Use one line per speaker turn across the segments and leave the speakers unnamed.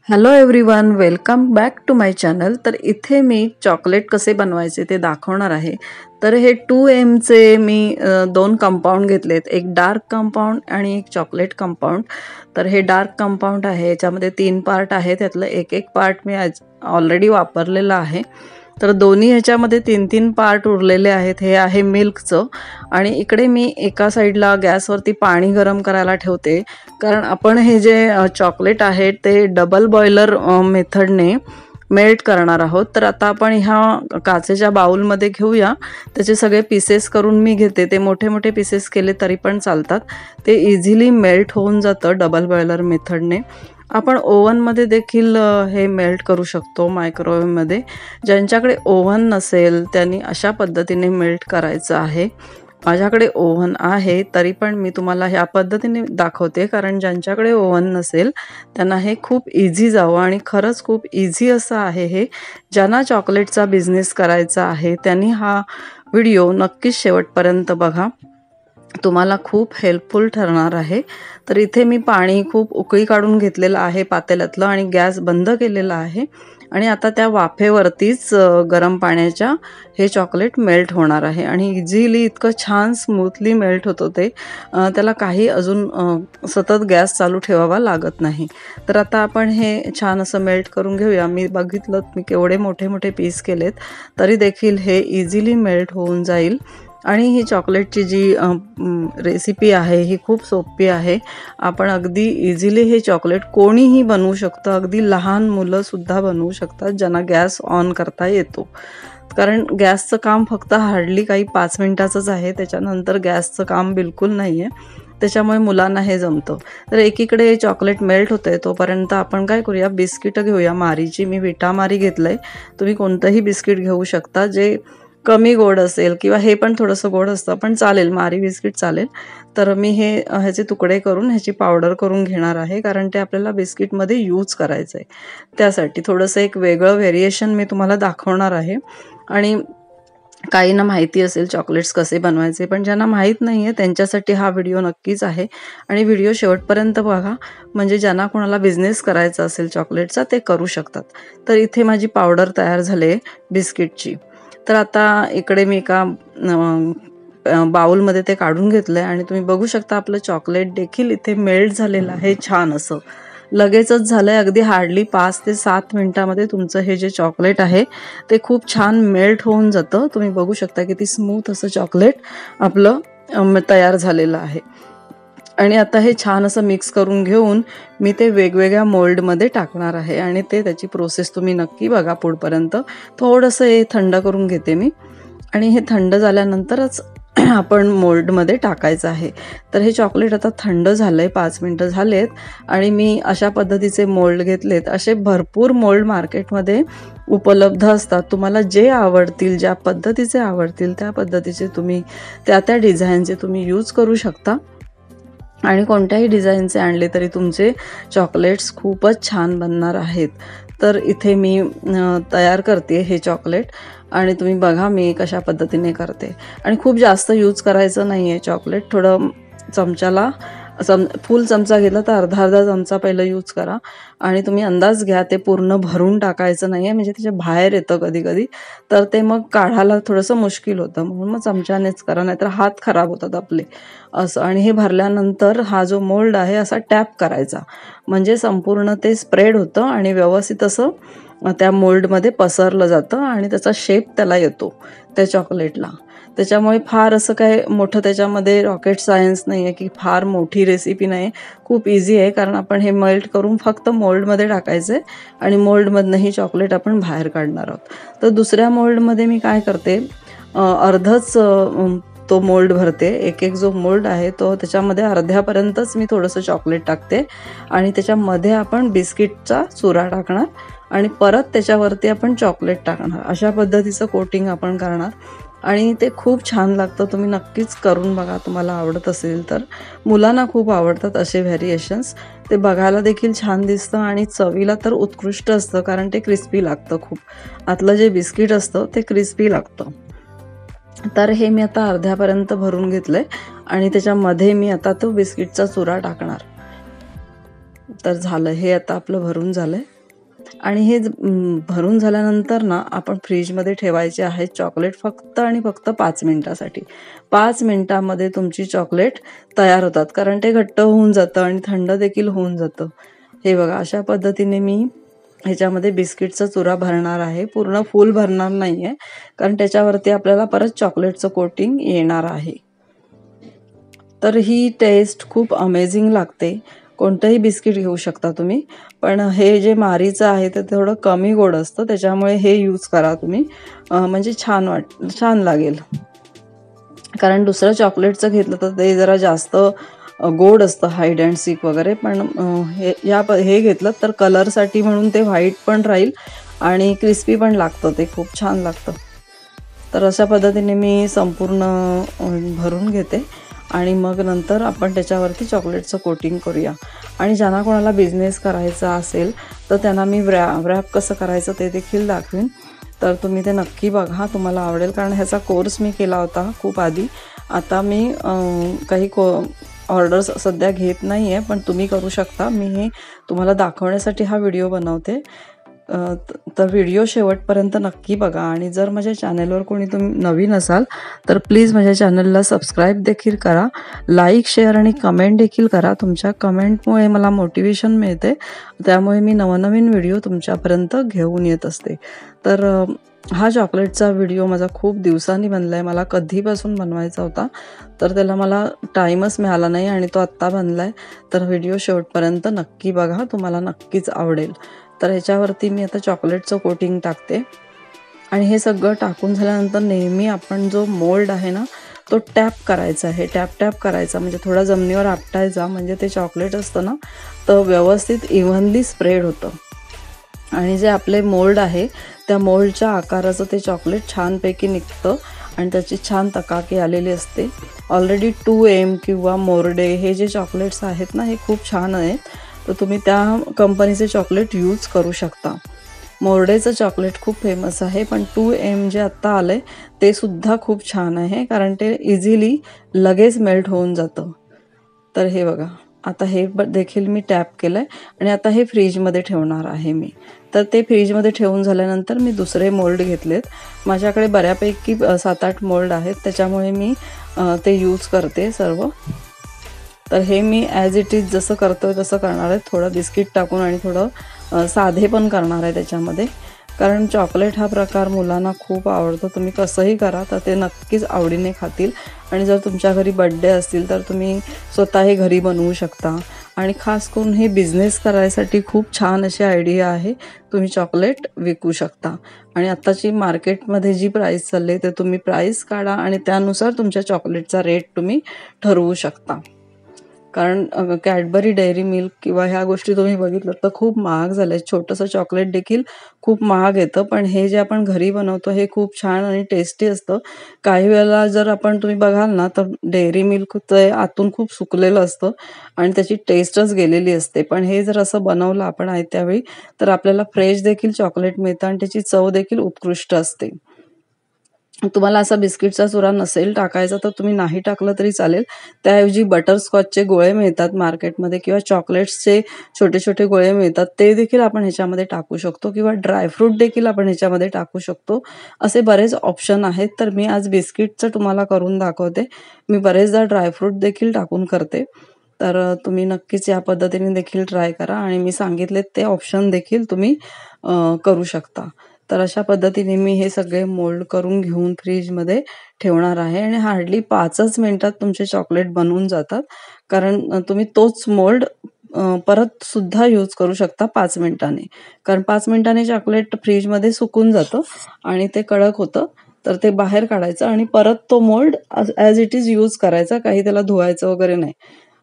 Hello everyone, welcome back to my channel. तर इथे मी chocolate कसे बनवायचे ते दाखवणार आहे। तर हे 2M चे मी 2 कंपाऊंड घेतलेत, एक डार्क कंपाऊंड आणि एक चॉकलेट कंपाऊंड। तर हे डार्क कंपाऊंड आहे, याच्यामध्ये 3 पार्ट आहे, त्यातलं एक पार्ट मी ऑलरेडी वापरलेला आहे। तर दोन्ही ह्याच्यामध्ये 3-3 पार्ट उरलेले आहेत। हे आहे मिल्कचं आणि इकडे मी एका साईडला गॅसवरती पाणी गरम करायला ठेवते, कारण आपण हे जे चॉकलेट आहे ते डबल बॉयलर मेथडने मेल्ट करणार आहोत। तर आता आपण ह्या काचेच्या बाउलमध्ये घेऊया, त्याचे सगळे पीसेस करून मी घेते। ते मोठे मोठे पीसेस केले तरी पण चालतात, ते इझिली मेल्ट होऊन जातं डबल बॉयलर मेथडने। आपण ओव्हनमध्ये देखील हे मेल्ट करू शकतो, मायक्रोवेव्हमध्ये। ज्यांच्याकडे ओव्हन नसेल त्यांनी अशा पद्धतीने मेल्ट करायचं आहे। माझ्याकडे ओव्हन आहे तरी पण मी तुम्हाला ह्या पद्धतीने दाखवते, कारण ज्यांच्याकडे ओव्हन नसेल त्यांना हे खूप इझी जावं। आणि खरंच खूप इझी असं आहे हे। ज्यांना चॉकलेटचा बिझनेस करायचा आहे त्यांनी हा व्हिडिओ नक्कीच शेवटपर्यंत बघा, तुम्हाला खूप हेल्पफुल ठरणार आहे। तर इथे मी पाणी खूप उकळी काढून घेतलेलं आहे पातेल्यातलं आणि गॅस बंद केलेला आहे। आणि आता त्या वाफेवरतीच गरम पाण्याच्या हे चॉकलेट मेल्ट होणार आहे आणि इझिली इतकं छान स्मूथली मेल्ट होतं ते, त्याला काही अजून सतत गॅस चालू ठेवावा लागत नाही। तर आता आपण हे छान असं मेल्ट करून घेऊया। मी बघितलं मी केवढे मोठे मोठे पीस केलेत तरी देखील हे इझिली मेल्ट होऊन जाईल। आणि ही चॉकलेटची जी रेसिपी आहे ही खूप सोपी आहे। आपण अगदी इझिली हे चॉकलेट कोणीही बनवू शकतं, अगदी लहान मुलंसुद्धा बनवू शकतात ज्यांना गॅस ऑन करता येतो। कारण गॅसचं काम फक्त हार्डली काही 5 मिनिटाचंच आहे, त्याच्यानंतर गॅसचं काम बिलकुल नाही आहे, त्याच्यामुळे मुलांना हे जमतं। तर एकीकडे चॉकलेट मेल्ट होतंय तोपर्यंत आपण काय करूया, बिस्किटं घेऊया। मारीची मी विटा मारी घेतलंय, तुम्ही कोणतंही बिस्किट घेऊ शकता जे कमी गोड असेल, किंवा हे पण थोडंसं गोड असतं पण चालेल, मारी बिस्किट चालेल। तर मी ह्याचे तुकडे करून ह्याची पावडर करून घेणार आहे, कारण ते आपल्याला बिस्किटमध्ये यूज करायचं आहे। त्यासाठी थोडंसं एक वेगळं व्हेरिएशन मी तुम्हाला दाखवणार आहे। आणि काहींना माहिती असेल चॉकलेट्स कसे बनवायचे, पण ज्यांना माहीत नाही आहे त्यांच्यासाठी हा व्हिडिओ नक्कीच आहे। आणि व्हिडिओ शेवटपर्यंत बघा, म्हणजे ज्यांना कोणाला बिझनेस करायचा असेल चॉकलेटचा ते करू शकतात। तर इथे माझी पावडर तयार झाली आहे बिस्किटची। तर आता इकडे मी एका बाउलमध्ये ते काढून घेतलं आहे आणि तुम्ही बघू शकता आपलं चॉकलेट देखील इथे मेल्ट झालेलं आहे छान असं। लगेचच झालं आहे, अगदी हार्डली 5 ते 7 मिनिटामध्ये तुमचं हे जे चॉकलेट आहे ते खूप छान मेल्ट होऊन जातं। तुम्ही बघू शकता किती स्मूथ असं चॉकलेट आपलं तयार झालेलं आहे। आणि आता हे छान असं मिक्स करून घेऊन मी ते वेगवेगळ्या मोल्डमध्ये टाकणार आहे आणि त्याची प्रोसेस तुम्ही नक्की बघा पुढपर्यंत। थोडंसं हे थंड करून घेते मी आणि हे थंड झाल्यानंतरच आपण मोल्डमध्ये टाकायचं आहे। तर हे चॉकलेट आता थंड झालं आहे, 5 मिनिटं झालेत आणि मी अशा पद्धतीचे मोल्ड घेतलेत। असे भरपूर मोल्ड मार्केटमध्ये उपलब्ध असतात, तुम्हाला जे आवडतील, ज्या पद्धतीचे आवडतील त्या पद्धतीचे तुम्ही त्या डिझाईनचे तुम्ही यूज करू शकता। आणि कोणत्याही डिझाईनचे आणले तरी तुमचे चॉकलेट्स खूपच छान बनणार आहेत। तर इथे मी तयार करते हे चॉकलेट आणि तुम्ही बघा मी कशा पद्धतीने करते। आणि खूप जास्त यूज करायचं नाही आहे चॉकलेट, थोडं चमच्याला फुल चमचा घेतला तर अर्धा चमचा पहिलं यूज करा आणि तुम्ही अंदाज घ्या, ते पूर्ण भरून टाकायचं नाही आहे, म्हणजे त्याच्या बाहेर येतं कधी कधी, तर ते मग काढायला थोडंसं मुश्किल होतं, म्हणून मग चमच्यानेच करा, नाहीतर हात खराब होतात आपले असं। आणि हे भरल्यानंतर हा जो मोल्ड आहे असा टॅप करायचा, म्हणजे संपूर्ण ते स्प्रेड होतं आणि व्यवस्थित असं त्या मोल्डमध्ये पसरलं जातं आणि त्याचा शेप त्याला येतो त्या चॉकलेटला। त्याच्यामुळे फार असं काय मोठं त्याच्यामध्ये रॉकेट सायन्स नाही आहे, की फार मोठी रेसिपी नाही, खूप इझी आहे। कारण आपण हे मेल्ट करून फक्त मोल्डमध्ये टाकायचं आहे आणि मोल्डमधनंही चॉकलेट आपण बाहेर काढणार आहोत। तर दुसऱ्या मोल्डमध्ये मी काय करते, अर्धच तो मोल्ड भरते। एक जो मोल्ड आहे तो त्याच्यामध्ये अर्ध्यापर्यंतच मी थोडंसं चॉकलेट टाकते आणि त्याच्यामध्ये आपण बिस्किटचा चुरा टाकणार आणि परत त्याच्यावरती आपण चॉकलेट टाकणार, अशा पद्धतीचं कोटिंग आपण करणार आणि ते खूप छान लागतं। तुम्ही नक्कीच करून बघा, तुम्हाला आवडत असेल तर। मुलांना खूप आवडतात असे व्हेरिएशन्स, ते बघायला देखील छान दिसतं आणि चवीला तर उत्कृष्ट असतं, कारण ते क्रिस्पी लागतं खूप, आतलं जे बिस्किट असतं ते क्रिस्पी लागतं। तर हे मी आता अर्ध्यापर्यंत भरून घेतलंय आणि त्याच्यामध्ये मी आता तो बिस्किटचा चुरा टाकणार। तर झालं, हे आता आपलं भरून झालंय। आणि हे भरून झाल्यानंतर ना आपण फ्रीजमध्ये ठेवायचे आहे चॉकलेट फक्त आणि फक्त 5 मिनिटासाठी. 5 मिनिटामध्ये तुमची चॉकलेट तयार होतात, कारण ते घट्ट होऊन जातं आणि थंड देखील होऊन जातं. हे बघा, अशा पद्धतीने मी ह्याच्यामध्ये बिस्किटचा चुरा भरणार आहे. पूर्ण फुल भरणार नाहीये, कारण त्याच्यावरती आपल्याला परत चॉकलेटचं कोटिंग येणार आहे. तर ही टेस्ट खूप अमेझिंग लागते. कोणतंही बिस्किट घेऊ शकता तुम्ही, पण हे जे मारीचं आहे ते थोडं कमी गोड असतं, त्याच्यामुळे हे यूज करा तुम्ही. म्हणजे छान लागेल. कारण दुसरं चॉकलेटचं घेतलं तर ते जरा जास्त गोड असतं, हाईड अँड सीक वगैरे. पण हे घेतलं तर कलरसाठी म्हणून ते व्हाईट पण राहील आणि क्रिस्पी पण लागतं, ते खूप छान लागतं. तर अशा पद्धतीने मी संपूर्ण भरून घेते आणि मग नंतर आपण त्याच्यावरती चॉकलेटचं कोटिंग करूया. आणि ज्यांना कोणाला बिझनेस करायचा असेल तर त्यांना मी रॅप कसं करायचं ते देखील दाखवीन. तर तुम्ही ते नक्की बघा, तुम्हाला आवडेल. कारण ह्याचा कोर्स मी केला होता खूप आधी. आता मी काही ऑर्डर्स सध्या घेत नाही आहे, पण तुम्ही करू शकता. मी हे तुम्हाला दाखवण्यासाठी हा व्हिडिओ बनवते. तर व्हिडिओ शेवटपर्यंत नक्की बघा. आणि जर माझ्या चॅनलवर कोणी तुम्ही नवीन असाल तर प्लीज माझ्या चॅनलला सबस्क्राईब देखील करा, लाईक, शेअर आणि कमेंट देखील करा. तुमच्या कमेंटमुळे मला मोटिवेशन मिळते, त्यामुळे मी नवनवीन व्हिडिओ तुमच्यापर्यंत घेऊन येत असते. तर हा चॉकलेटचा व्हिडिओ माझा खूप दिवसांनी बनला आहे. मला कधीपासून बनवायचा होता, तर त्याला मला टाईमच मिळाला नाही आणि तो आत्ता बनला आहे. तर व्हिडिओ शेवटपर्यंत नक्की बघा, तुम्हाला नक्कीच आवडेल. तर ह्याच्यावरती मी आता चॉकलेटचं कोटिंग टाकते आणि हे सगळं टाकून झाल्यानंतर नेहमी आपण जो मोल्ड आहे ना तो टॅप करायचा आहे. टॅप करायचा म्हणजे थोडा जमिनीवर आपटायचा, म्हणजे ते चॉकलेट असतं ना तर व्यवस्थित इव्हनली स्प्रेड होतं. आणि जे आपले मोल्ड आहे त्या मोल्डच्या आकाराचं ते चॉकलेट छानपैकी निघतं आणि त्याची छान चकाकी आलेली असते. ऑलरेडी 2M किंवा मोर्डे हे जे चॉकलेट्स आहेत ना हे खूप छान आहेत, तर तुम्ही त्या कंपनीचे चॉकलेट यूज करू शकता. मोर्डेचं चॉकलेट खूप फेमस आहे, पण 2M जे आत्ता आलं आहे ते सुद्धा खूप छान आहे, कारण ते इझिली लगेच मेल्ट होऊन जातं. तर हे बघा, आता हे देखील मी टॅप केलं आहे आणि आता हे फ्रीजमध्ये ठेवणार आहे मी. तर ते फ्रीजमध्ये ठेवून झाल्यानंतर मी दुसरे मोल्ड घेतलेत. माझ्याकडे बऱ्यापैकी 7-8 मोल्ड आहेत, त्याच्यामुळे मी ते यूज करते सर्व. तर हे मी ॲज इट इज जसं करतोय तसं करणार आहे. थोडं बिस्किट टाकून आणि थोडं साधे पण करणार आहे त्याच्यामध्ये, कारण चॉकलेट हा प्रकार मुलांना खूप आवडतो. तुम्ही कसंही करा तर ते नक्कीच आवडीने खातील. आणि जर तुमच्या घरी बड्डे असतील तर तुम्ही स्वतः हे घरी बनवू शकता. आणि खास करून हे बिझनेस करायसाठी खूप छान अशी आयडिया आहे. तुम्ही चॉकलेट विकू शकता आणि आत्ताची मार्केटमध्ये जी प्राईस चालली आहे ते तुम्ही प्राईस काढा आणि त्यानुसार तुमच्या चॉकलेटचा रेट तुम्ही ठरवू शकता. कारण कॅडबरी डेअरी मिल्क किंवा ह्या गोष्टी तुम्ही बघितलं तर खूप महाग झाल्या. छोटंसं चॉकलेट देखील खूप महाग येतं, पण हे जे आपण घरी बनवतो हे खूप छान आणि टेस्टी असतं. काही वेळेला जर तुम्ही बघाल ना तर डेअरी मिल्कचं आतून खूप सुकलेलं असतं आणि त्याची टेस्टच गेलेली असते. पण हे जर असं बनवलं आपण आयत्या वेळी तर आपल्याला फ्रेश देखील चॉकलेट मिळतं आणि त्याची चव देखील उत्कृष्ट असते. तुम्हाला असा बिस्किटचा चुरा नसेल टाकायचा तर तुम्ही नाही टाकलं तरी चालेल. त्याऐवजी बटरस्कॉचचे गोळे मिळतात मार्केटमध्ये किंवा चॉकलेट्सचे छोटे छोटे गोळे मिळतात, ते देखील आपण ह्याच्यामध्ये टाकू शकतो किंवा ड्रायफ्रूट देखील आपण ह्याच्यामध्ये टाकू शकतो. असे बरेच ऑप्शन आहेत. तर मी आज बिस्किटचं तुम्हाला करून दाखवते. मी बरेचदा ड्रायफ्रूट देखील टाकून करते. तर तुम्ही नक्कीच या पद्धतीने देखील ट्राय करा आणि मी सांगितले ते ऑप्शन देखील तुम्ही करू शकता. तर अशा पद्धतीने मी हे सगळे मोल्ड करून घेऊन फ्रीजमध्ये ठेवणार आहे आणि हार्डली 5च मिनिटात तुमचे चॉकलेट बनवून जातात. कारण तुम्ही तोच मोल्ड परत सुद्धा यूज करू शकता 5 मिनिटांनी. कारण 5 मिनिटांनी चॉकलेट फ्रीजमध्ये सुकून जातं आणि ते कडक होतं. तर ते बाहेर काढायचं आणि परत तो mould as it is use करायचा. काही त्याला धुवायचं वगैरे नाही.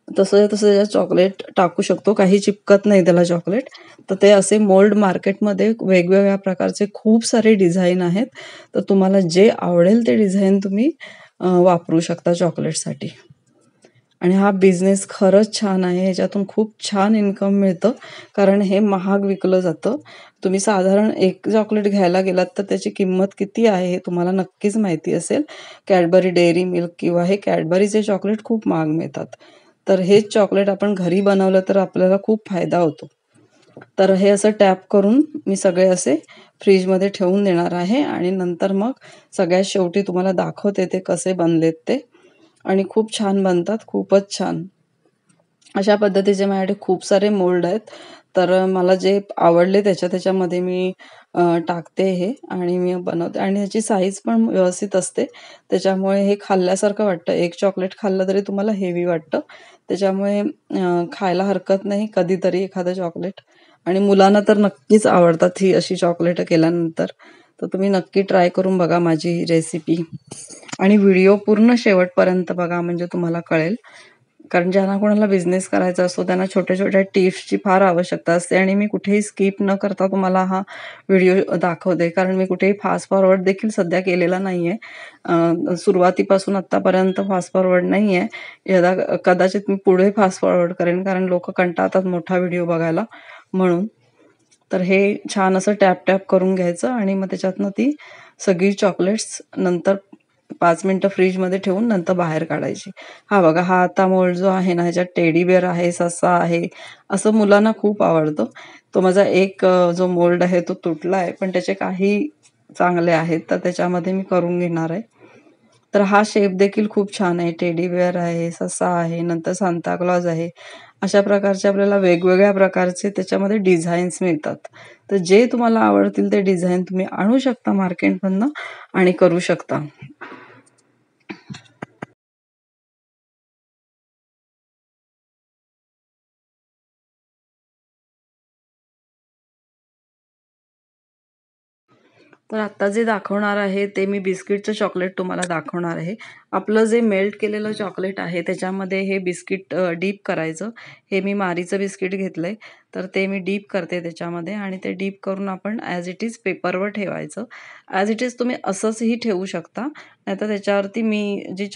तसं तसं चॉकलेट टाकू शकतो, काही चिपकत नाही त्याला चॉकलेट. तर ते असे मोल्ड मार्केटमध्ये वेगवेगळ्या प्रकारचे खूप सारे डिझाईन आहेत. तर तुम्हाला जे आवडेल ते डिझाईन तुम्ही वापरू शकता चॉकलेटसाठी. आणि हा बिझनेस खरंच छान आहे. ह्याच्यातून खूप छान इन्कम मिळतं, कारण हे महाग विकलं जातं. तुम्ही साधारण एक चॉकलेट घ्यायला गेलात तर त्याची किंमत किती आहे हे तुम्हाला नक्कीच माहिती असेल. कॅडबरी डेअरी मिल्क किंवा हे कॅडबरीचे चॉकलेट खूप महाग मिळतात. तर हेच चॉकलेट आपण घरी बनवलं तर आपल्याला खूप फायदा होतो. तर हे असं टॅप करून मी सगळे असे फ्रीजमध्ये ठेवून देणार आहे आणि नंतर मग सगळ्यात शेवटी तुम्हाला दाखवते ते कसे बनलेत ते. आणि खूप छान बनतात, खूपच छान. अशा पद्धतीचे माझ्याकडे खूप सारे मोल्ड आहेत. तर मला जे आवडले त्याच्यामध्ये मी टाकते हे आणि मी बनवते आणि ह्याची साईज पण व्यवस्थित असते. त्याच्यामुळे हे खाल्ल्यासारखं वाटतं. एक चॉकलेट खाल्लं तरी तुम्हाला हेवी वाटतं. त्याच्यामुळे खायला हरकत नाही कधीतरी एखादं चॉकलेट आणि मुलांना तर नक्कीच आवडतात ही अशी चॉकलेटं केल्यानंतर. तर तुम्ही नक्की ट्राय करून बघा माझी ही रेसिपी आणि व्हिडिओ पूर्ण शेवटपर्यंत बघा म्हणजे तुम्हाला कळेल. कारण ज्यांना कोणाला बिझनेस करायचा असतो त्यांना छोट्या-छोट्या टिप्सची फार आवश्यकता असते आणि मी कुठेही स्किप न करता तुम्हाला हा व्हिडिओ दाखवते. कारण मी कुठेही फास्ट फॉरवर्ड देखील सध्या केलेला नाहीये. सुरुवातीपासून आत्तापर्यंत फास्ट फॉरवर्ड नाहीये. कदाचित मी पुढे फास्ट फॉरवर्ड करेन कारण लोकं कंटाळतात मोठा व्हिडिओ बघायला म्हणून. तर हे छान असं टॅप-टॅप करून घ्यायचं आणि मग त्याच्यातनं ती सगळी चॉकलेट्स नंतर 5 मिनिटं फ्रिजमध्ये ठेवून नंतर बाहेर काढायची. हा बघा, हा आता मोल्ड जो आहे ना, ह्याच्यात टेडी बिअर आहे, ससा आहे, असं मुलांना खूप आवडतं. तो माझा एक जो मोल्ड आहे तो तुटला आहे, पण त्याचे काही चांगले आहेत, तर त्याच्यामध्ये मी करून घेणार आहे. तर हा शेप देखील खूप छान आहे. टेडी बिअर आहे, ससा आहे, नंतर सांता क्लॉज आहे. अशा प्रकारचे आपल्याला वेगवेगळ्या प्रकारचे त्याच्यामध्ये डिझाईन्स मिळतात. तर जे तुम्हाला आवडतील ते डिझाईन तुम्ही आणू शकता मार्केटमधनं आणि करू शकता. तर आत्ता जे दाखवणार आहे ते मी बिस्किटचं चॉकलेट तुम्हाला दाखवणार आहे. आपलं जे मेल्ट केलेलं चॉकलेट आहे त्याच्यामध्ये हे बिस्किट डीप करायचं. हे मी मारीचं बिस्किट घेतलंय, तर ते मी डीप करते त्याच्यामध्ये आणि ते डीप करून आपण ॲज इट इज पेपरवर ठेवायचं. ॲज इट इज तुम्ही असंचही ठेवू शकता. नाहीतर त्याच्यावरती मी जी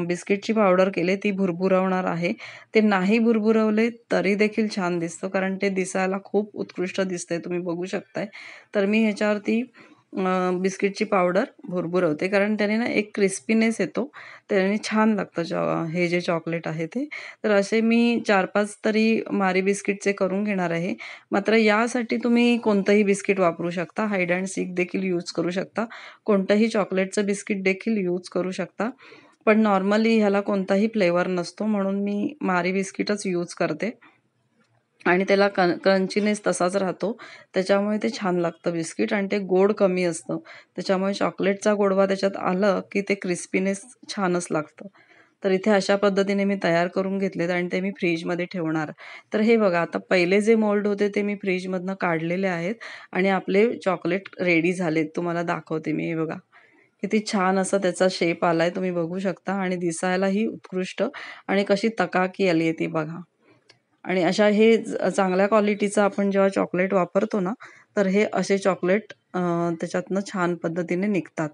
बिस्किटची पावडर केली ती भुरभुरवणार आहे. ते नाही भुरभुरवले तरी देखील छान दिसतं कारण ते दिसायला खूप उत्कृष्ट दिसतंय तुम्ही बघू शकताय. तर मी ह्याच्यावरती बिस्किटची पावडर भुरभुरवते कारण त्याने ना एक क्रिस्पीनेस येतो. त्याने छान लागतं हे जे चॉकलेट आहे ते. तर असे मी 4-5 तरी मारी बिस्किटचे करून घेणार आहे. मात्र यासाठी तुम्ही कोणतंही बिस्किट वापरू शकता. हाईड अँड सीक देखील यूज करू शकता. कोणतंही चॉकलेटचं बिस्किट देखील यूज करू शकता. पण नॉर्मली ह्याला कोणताही फ्लेवर नसतो म्हणून मी मारी बिस्किटच यूज करते. आणि त्याला क्रंचीनेस तसाच राहतो. त्याच्यामुळे ते छान लागतं बिस्किट आणि ते गोड कमी असतं. त्याच्यामुळे चॉकलेटचा गोडवा त्याच्यात आलं, की ते क्रिस्पीनेस छानच लागतं. तर इथे अशा पद्धतीने मी तयार करून घेतलेत आणि ते मी फ्रिजमध्ये ठेवणार. तर हे बघा आता पहिले जे मोल्ड होते ते मी फ्रिजमधनं काढलेले आहेत आणि आपले चॉकलेट रेडी झालेत. तुम्हाला दाखवते मी हे बघा. किती छान असा त्याचा शेप आलाय तुम्ही बघू शकता आणि दिसायलाही उत्कृष्ट आणि कशी चकाकी आली आहे ती बघा. आणि अशा हे चांगल्या क्वालिटीचं आपण जेव्हा चॉकलेट वापरतो ना, तर हे असे चॉकलेट त्याच्यातनं छान पद्धतीने निघतात.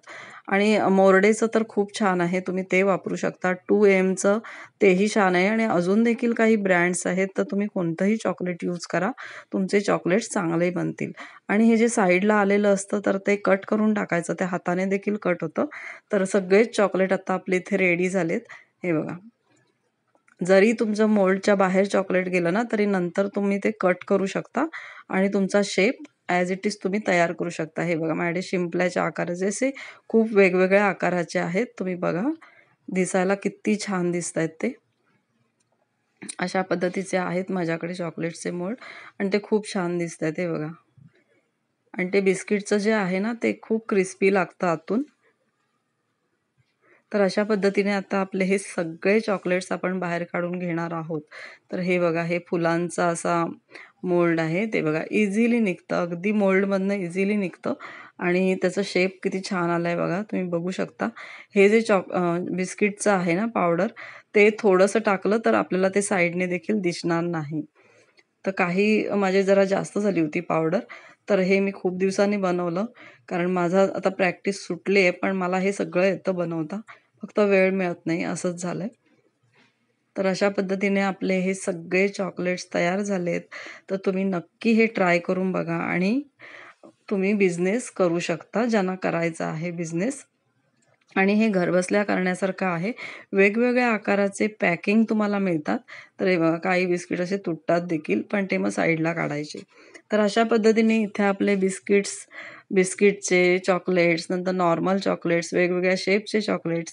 आणि मोर्डेचं तर खूप छान आहे. तुम्ही ते वापरू शकता. 2Mचं तेही छान आहे आणि अजून देखील काही ब्रँड्स आहेत, तर तुम्ही कोणतंही चॉकलेट यूज करा. तुमचे चॉकलेट्स चांगले बनतील. आणि हे जे साईडला आलेलं असतं, तर ते कट करून टाकायचं. त्या हाताने देखील कट होतं. तर सगळेच चॉकलेट आता आपले इथे रेडी झालेत. हे बघा. जरी तुमचं मोल्डच्या बाहेर चॉकलेट गेलं ना, तरी नंतर तुम्ही ते कट करू शकता आणि तुमचा शेप ॲज इट इज तुम्ही तयार करू शकता. हे बघा माझ्याकडे शिंपल्याच्या आकाराचे असे खूप वेगवेगळ्या आकाराचे आहेत. तुम्ही बघा, दिसायला किती छान दिसतायत ते. अशा पद्धतीचे आहेत माझ्याकडे चॉकलेटचे मोल्ड आणि ते खूप छान दिसतायत. हे बघा आणि ते बिस्किटचं जे आहे ना, ते खूप क्रिस्पी लागतं आतून. तर अशा पद्धतीने आता आपले हे सगळे चॉकलेट्स आपण बाहेर काढून घेणार आहोत. तर हे बघा, हे फुलांचा असा मोल्ड आहे. ते बघा इझिली निघतं. अगदी मोल्डमधनं इझिली निघतं आणि त्याचा शेप किती छान आलाय बघा. तुम्ही बघू शकता. हे जे बिस्किटचं आहे ना पावडर, ते थोडंसं टाकलं तर आपल्याला ते साईडने देखील दिसणार नाही. तर काही माझी जरा जास्त झाली होती पावडर. तर हे मी खूप दिवसांनी बनवलं. कारण माझा आता प्रॅक्टिस सुटली आहे, पण मला हे सगळं येतं बनवता. फक्त वेळ मिळत नाही असंच झालंय. तर अशा पद्धतीने आपले हे सगळे चॉकलेट्स तयार झालेत. तर तुम्ही नक्की हे ट्राय करून बघा आणि तुम्ही बिझनेस करू शकता, ज्यांना करायचा आहे बिझनेस. आणि हे घरबसल्या करण्यासारखं आहे. वेगवेगळ्या आकाराचे पॅकिंग तुम्हाला मिळतात. तर हे बघा काही बिस्किट असे तुटतात देखील, पण ते मग साईडला काढायचे. तर अशा पद्धतीने इथे आपले बिस्किट्सचे चॉकलेट्स, नंतर नॉर्मल चॉकलेट्स, वेगवेगळ्या शेपचे चॉकलेट्स